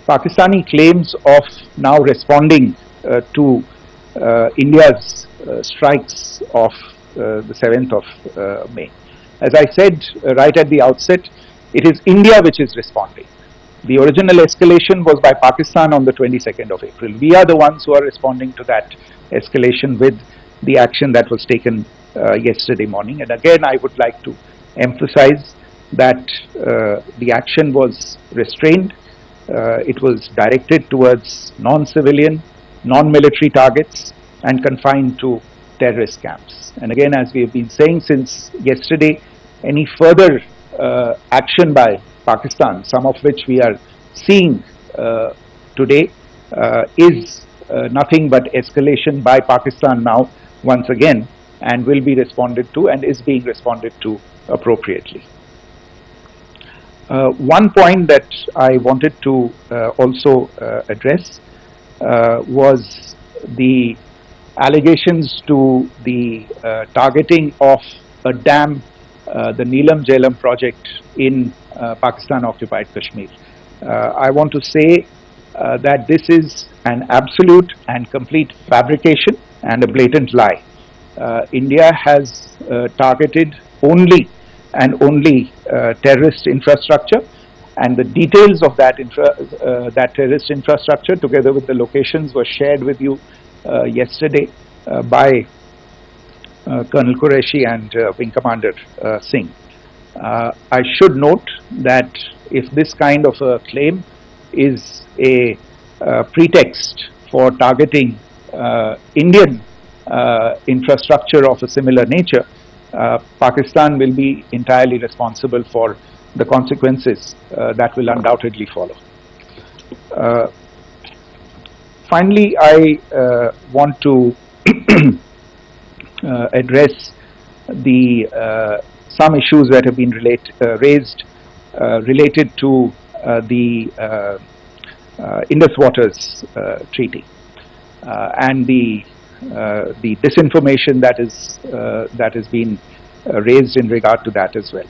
Pakistani claims of now responding to India's strikes of the 7th of May. As I said right at the outset, it is India which is responding. The original escalation was by Pakistan on the 22nd of April. We are the ones who are responding to that escalation with the action that was taken yesterday morning. And again, I would like to emphasize that the action was restrained. It was directed towards non-civilian, non-military targets and confined to terrorist camps. And again, as we have been saying since yesterday, any further action by Pakistan, some of which we are seeing today, is nothing but escalation by Pakistan now once again, and will be responded to and is being responded to appropriately. One point that I wanted to also address was the allegations to the targeting of a dam, the Neelam Jhelum project in Pakistan-occupied Kashmir. I want to say that this is an absolute and complete fabrication and a blatant lie. India has targeted only and only terrorist infrastructure, and the details of that terrorist infrastructure, together with the locations, were shared with you yesterday by Colonel Qureshi and Wing Commander Singh. I should note that if this kind of a claim is a pretext for targeting Indian infrastructure of a similar nature, Pakistan will be entirely responsible for the consequences that will undoubtedly follow. Finally, I want to address some issues that have been raised related to the Indus Waters Treaty and the disinformation that has been raised in regard to that as well.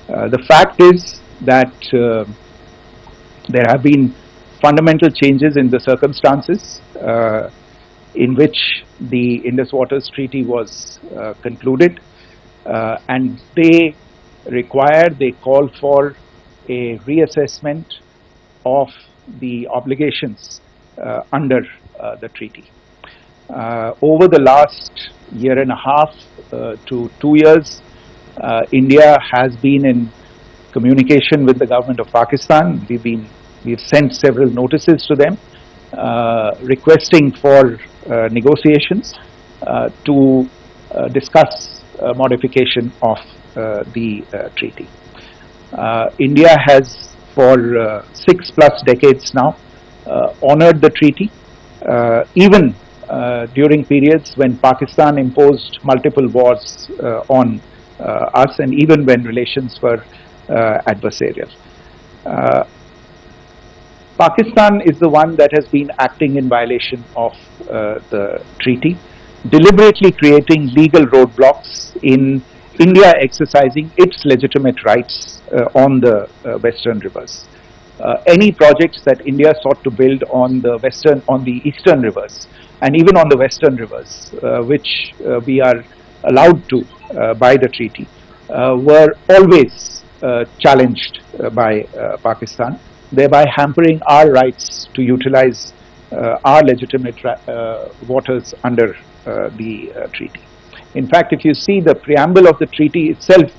The fact is that there have been fundamental changes in the circumstances in which the Indus Waters Treaty was concluded, and they call for a reassessment of the obligations under the treaty. Over the last year and a half to 2 years, India has been in communication with the government of Pakistan. We've sent several notices to them requesting for negotiations to discuss modification of the treaty. India has for 6+ decades now honored the treaty, even during periods when Pakistan imposed multiple wars on us, and even when relations were adversarial. Pakistan is the one that has been acting in violation of the treaty, deliberately creating legal roadblocks in India exercising its legitimate rights on the western rivers. Any projects that India sought to build on the eastern rivers, and even on the western rivers, which we are allowed to by the treaty, were always challenged by Pakistan, thereby hampering our rights to utilize our legitimate waters under the treaty. In fact, if you see, the preamble of the treaty itself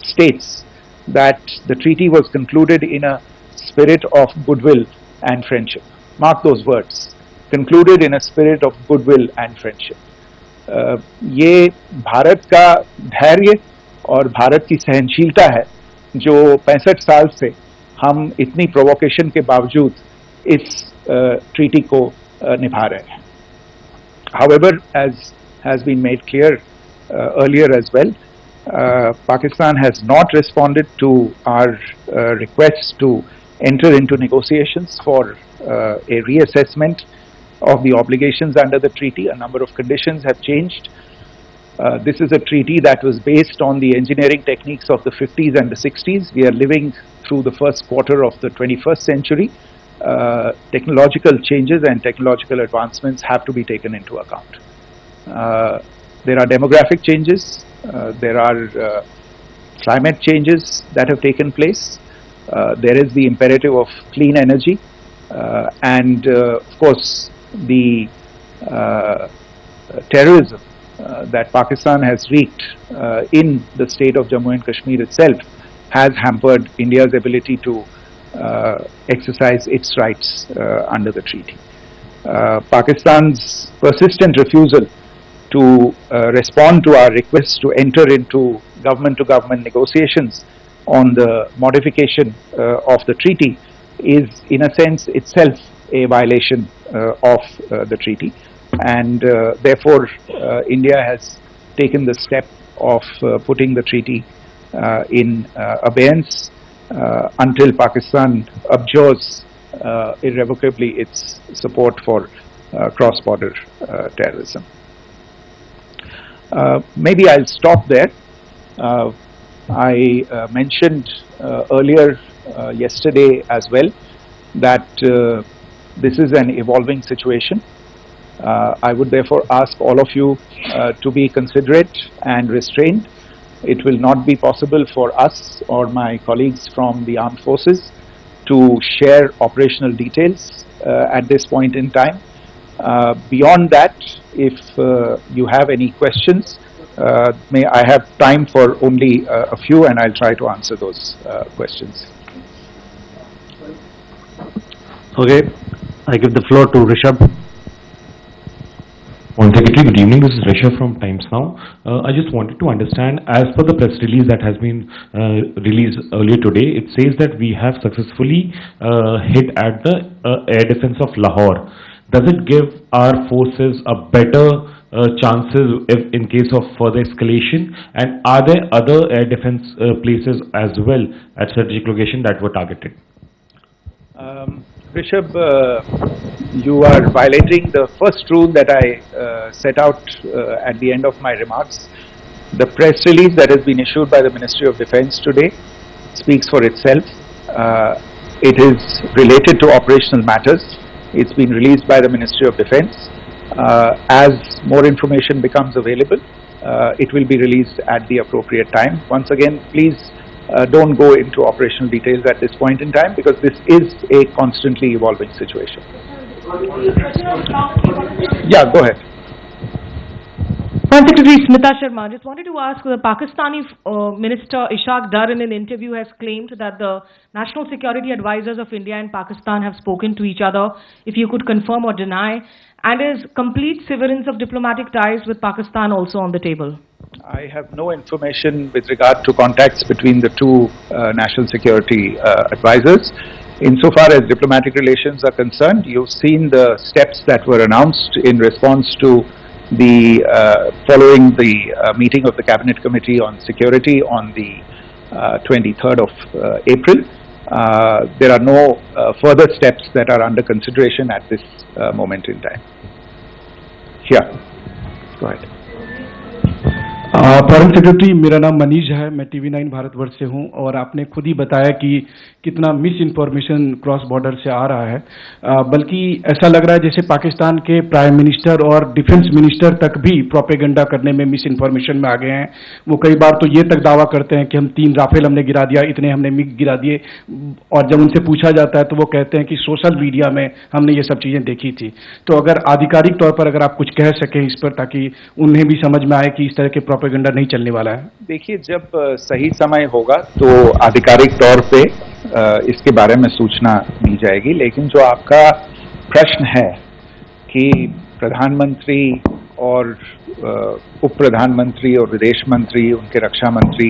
states that the treaty was concluded in a spirit of goodwill and friendship. Mark those words, concluded in a spirit of goodwill and friendship. ये भारत का धैर्य और भारत की सहनशीलता है जो 65 साल से हम इतनी प्रोवोकेशन के बावजूद इस ट्रीटी को निभा रहे हैं. However, as has been made clear earlier as well, Pakistan has not responded to our requests to enter into negotiations for a reassessment of the obligations under the treaty. A number of conditions have changed. This is a treaty that was based on the engineering techniques of the 50s and the 60s. We are living through the first quarter of the 21st century, technological changes and technological advancements have to be taken into account. There are demographic changes, there are climate changes that have taken place, there is the imperative of clean energy, and of course the terrorism that Pakistan has wreaked in the state of Jammu and Kashmir itself has hampered India's ability to exercise its rights under the treaty. Pakistan's persistent refusal to respond to our request to enter into government-to-government negotiations on the modification of the treaty is, in a sense, itself a violation of the treaty, and therefore India has taken the step of putting the treaty in abeyance until Pakistan abjures irrevocably its support for cross-border terrorism. Maybe I'll stop there. I mentioned earlier yesterday as well that this is an evolving situation. I would therefore ask all of you to be considerate and restrained. It will not be possible for us or my colleagues from the armed forces to share operational details at this point in time. Beyond that, if you have any questions, may I have time for only a few, and I'll try to answer those questions. Okay, I give the floor to Rishabh. Secretary, good evening. This is Rishabh from Times Now. I just wanted to understand, as per the press release that has been released earlier today, it says that we have successfully hit at the air defense of Lahore. Does it give our forces a better chances if in case of further escalation? And are there other air defense places as well at strategic location that were targeted? Rishabh, you are violating the first rule that I set out at the end of my remarks. The press release that has been issued by the Ministry of Defence today speaks for itself. It is related to operational matters. It's been released by the Ministry of Defence. As more information becomes available, it will be released at the appropriate time. Once again, please don't go into operational details at this point in time, because this is a constantly evolving situation. Yeah, go ahead. Foreign Secretary Smita Sharma, just wanted to ask, the Pakistani Minister Ishaq Dar in an interview has claimed that the national security advisors of India and Pakistan have spoken to each other. If you could confirm or deny, and is complete severance of diplomatic ties with Pakistan also on the table? I have no information with regard to contacts between the two national security advisors. Insofar as diplomatic relations are concerned, you've seen the steps that were announced in response to the following the meeting of the Cabinet Committee on Security on the 23rd of April. There are no further steps that are under consideration at this moment in time. Yeah, go ahead. Foreign secretary, मेरा नाम मनीष है, मैं TV9 Bharatvarsh से हूं, और आपने खुद ही बताया कि कितना मिस इन्फॉर्मेशन क्रॉस बॉर्डर से आ रहा है। बल्कि ऐसा लग रहा है जैसे पाकिस्तान के प्राइम मिनिस्टर और डिफेंस मिनिस्टर तक भी प्रोपेगेंडा करने में मिस इन्फॉर्मेशन में आ गए हैं। वो कई बार तो ये तक दावा करते हैं कि हम 3 राफेल हमने गिरा दिया, इतने हमने मिग गिरा दिए, और जब उनसे पूछा जाता है तो वो कहते हैं कि सोशल मीडिया में हमने ये सब चीज़ें देखी थी। तो अगर आधिकारिक तौर पर अगर आप कुछ कह सकें इस पर, ताकि उन्हें भी समझ में आए कि इस तरह के प्रोपेगेंडा नहीं चलने वाला है। देखिए, जब सही समय होगा तो आधिकारिक तौर पे इसके बारे में सूचना दी जाएगी, लेकिन जो आपका प्रश्न है कि प्रधानमंत्री और उप प्रधानमंत्री और विदेश मंत्री, उनके रक्षा मंत्री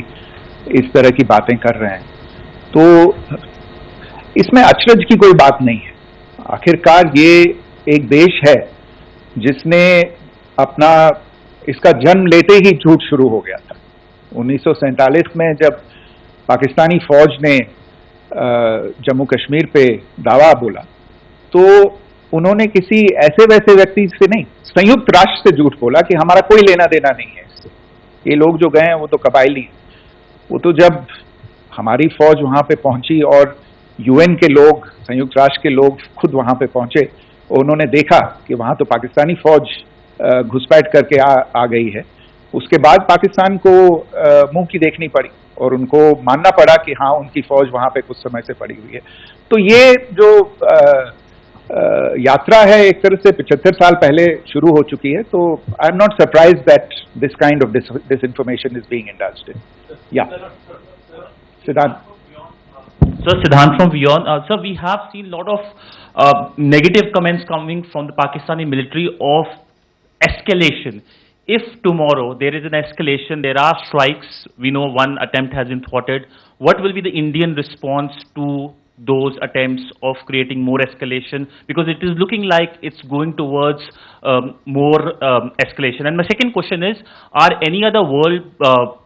इस तरह की बातें कर रहे हैं, तो इसमें अचरज की कोई बात नहीं है। आखिरकार ये एक देश है जिसने अपना इसका जन्म लेते ही झूठ शुरू हो गया था। 1947 में जब पाकिस्तानी फौज ने जम्मू कश्मीर पे दावा बोला, तो उन्होंने किसी ऐसे वैसे व्यक्ति से नहीं, संयुक्त राष्ट्र से झूठ बोला कि हमारा कोई लेना देना नहीं है इससे, ये लोग जो गए हैं वो तो कबायली हैं। वो तो जब हमारी फौज वहां पे पहुंची और यूएन के लोग, संयुक्त राष्ट्र के लोग खुद वहां पे पहुंचे और उन्होंने देखा कि वहां तो पाकिस्तानी फौज घुसपैठ करके आ गई है, उसके बाद पाकिस्तान को मुंह की देखनी पड़ी और उनको मानना पड़ा कि हाँ, उनकी फौज वहां पे कुछ समय से पड़ी हुई है। तो ये जो यात्रा है एक तरह से 75 साल पहले शुरू हो चुकी है, तो I am not surprise that this kind of disinformation is being indulged in. Yeah. Siddhant. So Siddhant from Beyond. Sir, we have seen a lot of negative comments coming from the Pakistani military of escalation. If tomorrow there is an escalation, there are strikes, we know one attempt has been thwarted, what will be the Indian response to those attempts of creating more escalation? Because it is looking like it's going towards more escalation. And my second question is, are any other world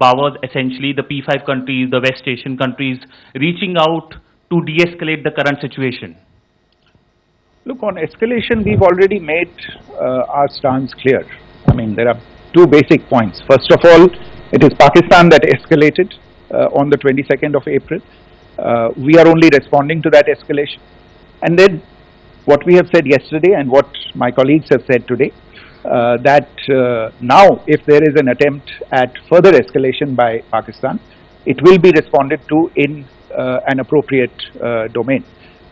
powers, essentially the P5 countries, the West Asian countries, reaching out to de-escalate the current situation? Look, on escalation, we've already made our stance clear. I mean, there are two basic points. First of all, it is Pakistan that escalated on the 22nd of April. We are only responding to that escalation. And then what we have said yesterday and what my colleagues have said today, that now if there is an attempt at further escalation by Pakistan, it will be responded to in an appropriate domain.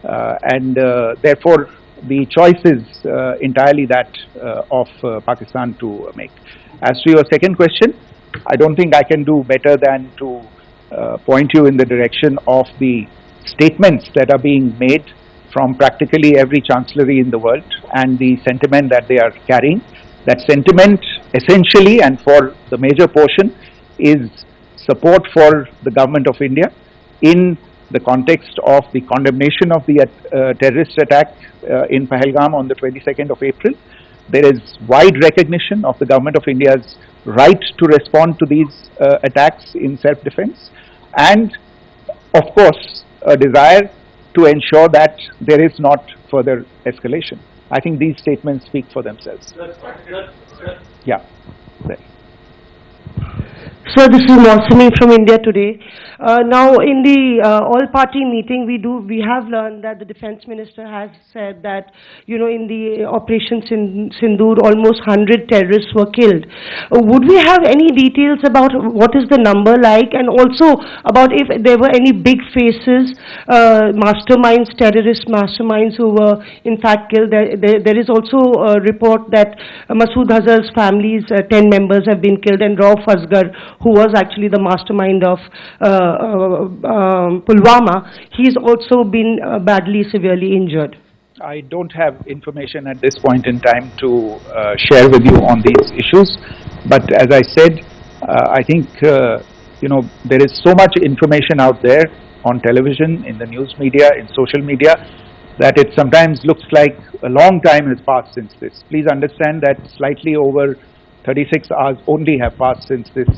And therefore, the choice is entirely that of Pakistan to make. As to your second question, I don't think I can do better than to point you in the direction of the statements that are being made from practically every chancellery in the world and the sentiment that they are carrying. That sentiment essentially and for the major portion is support for the government of India in the context of the condemnation of the terrorist attack in Pahalgam on the 22nd of April. There is wide recognition of the government of India's right to respond to these attacks in self-defense, and of course a desire to ensure that there is not further escalation. I think these statements speak for themselves. Yeah. There. Sir, this is Mosimi from India Today. Now, in the all-party meeting, we have learned that the defense minister has said that, you know, in the Operation Sindoor, almost 100 terrorists were killed. Would we have any details about what is the number like, and also about if there were any big faces, masterminds, terrorist masterminds who were in fact killed? There is also a report that Masood Hazar's family's 10 members have been killed, and Rauf Asgar, who was actually the mastermind of Pulwama, he's also been badly, severely injured. I don't have information at this point in time to share with you on these issues, but as I said, I think you know, there is so much information out there on television, in the news media, in social media, that it sometimes looks like a long time has passed since this. Please understand that slightly over 36 hours only have passed since this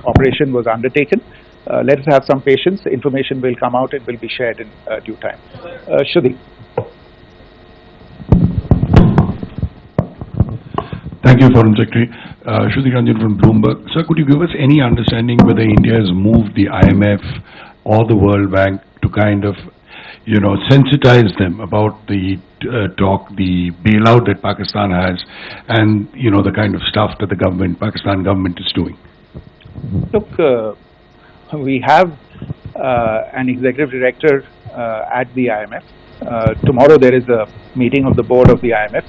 operation was undertaken. Let us have some patience. Information will come out and will be shared in due time. Shruti. Thank you, Foreign Secretary. Shruti Ranjan from Bloomberg. Sir, could you give us any understanding whether India has moved the IMF or the World Bank to kind of, you know, sensitize them about the the bailout that Pakistan has, and you know, the kind of stuff that the Pakistan government is doing? Look, we have an executive director at the IMF. Tomorrow there is a meeting of the board of the IMF,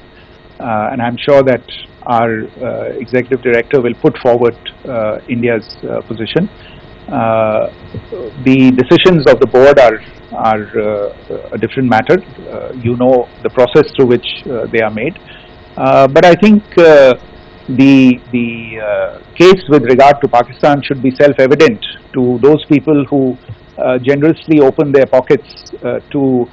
and I'm sure that our executive director will put forward India's position. The decisions of the board are a different matter. You know the process through which they are made. But I think the case with regard to Pakistan should be self-evident to those people who generously open their pockets to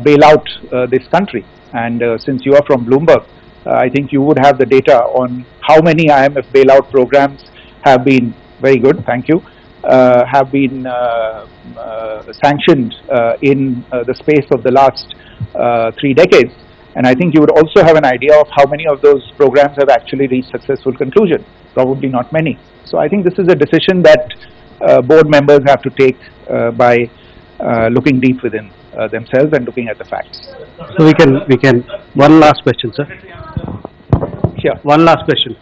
bail out this country. And since you are from Bloomberg, I think you would have the data on how many IMF bailout programs have been, very good, thank you, have been sanctioned in the space of the last 3 decades. And I think you would also have an idea of how many of those programs have actually reached successful conclusion. Probably not many. So I think this is a decision that board members have to take by looking deep within themselves and looking at the facts. So we can, one last question, sir. Here. One last question.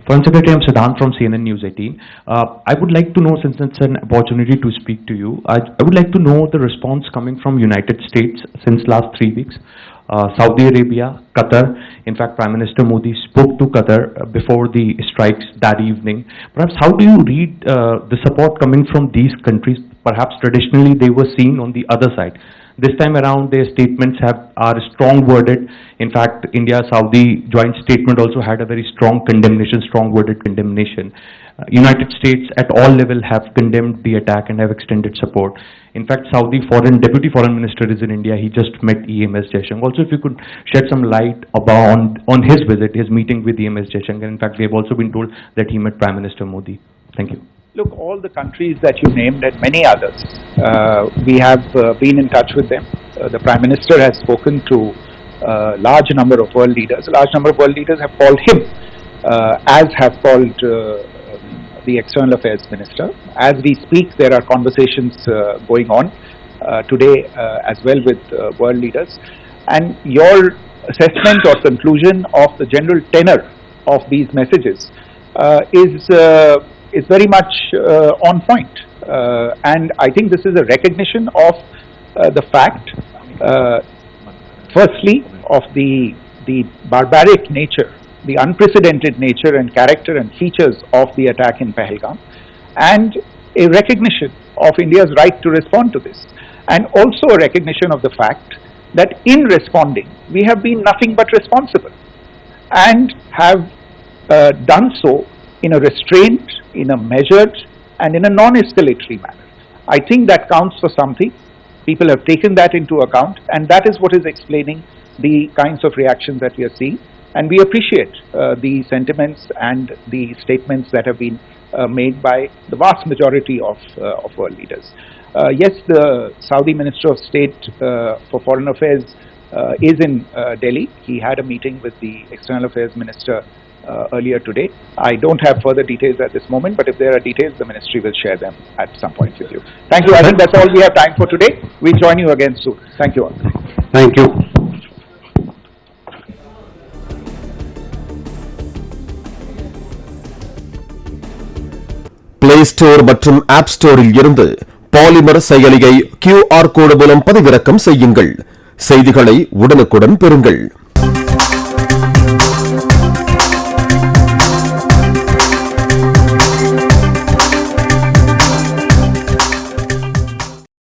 Foreign Secretary, I'm Siddhant from CNN News 18. I would like to know, since it's an opportunity to speak to you, I would like to know the response coming from United States since last 3 weeks. Saudi Arabia, Qatar. In fact, Prime Minister Modi spoke to Qatar before the strikes that evening. Perhaps how do you read the support coming from these countries? Perhaps traditionally they were seen on the other side. This time around, their statements are strong worded. In fact, India-Saudi joint statement also had a very strong condemnation, strong worded condemnation. United States at all level have condemned the attack and have extended support. In fact, Saudi Deputy Foreign Minister is in India. He just met EMS Jaishankar. Also, if you could shed some light on his visit, his meeting with EMS Jaishankar. In fact, we have also been told that he met Prime Minister Modi. Thank you. Look, all the countries that you named and many others, we have been in touch with them. The Prime Minister has spoken to a large number of world leaders. A large number of world leaders have called him, as have called the External Affairs Minister. As we speak, there are conversations going on today as well with world leaders. And your assessment or conclusion of the general tenor of these messages is very much on point. And I think this is a recognition of the fact, firstly, of the barbaric nature, the unprecedented nature and character and features of the attack in Pahalgam, and a recognition of India's right to respond to this, and also a recognition of the fact that in responding, we have been nothing but responsible, and have done so in a restrained, in a measured, and in a non-escalatory manner. I think that counts for something. People have taken that into account, and that is what is explaining the kinds of reactions that we are seeing. And we appreciate the sentiments and the statements that have been made by the vast majority of world leaders. Yes, the Saudi Minister of State for Foreign Affairs is in Delhi. He had a meeting with the External Affairs Minister earlier today. I don't have further details at this moment, but if there are details, the Ministry will share them at some point with you. Thank you. I think that's all we have time for today. We'll join you again soon. Thank you all. Thank you. Play store மற்றும் app ஸ்டோரில் இருந்து polymer செயலியை QR கோடு மூலம் பதிவிறக்கம் செய்யுங்கள். செய்திகளை உடனுக்குடன் பெறுங்கள்.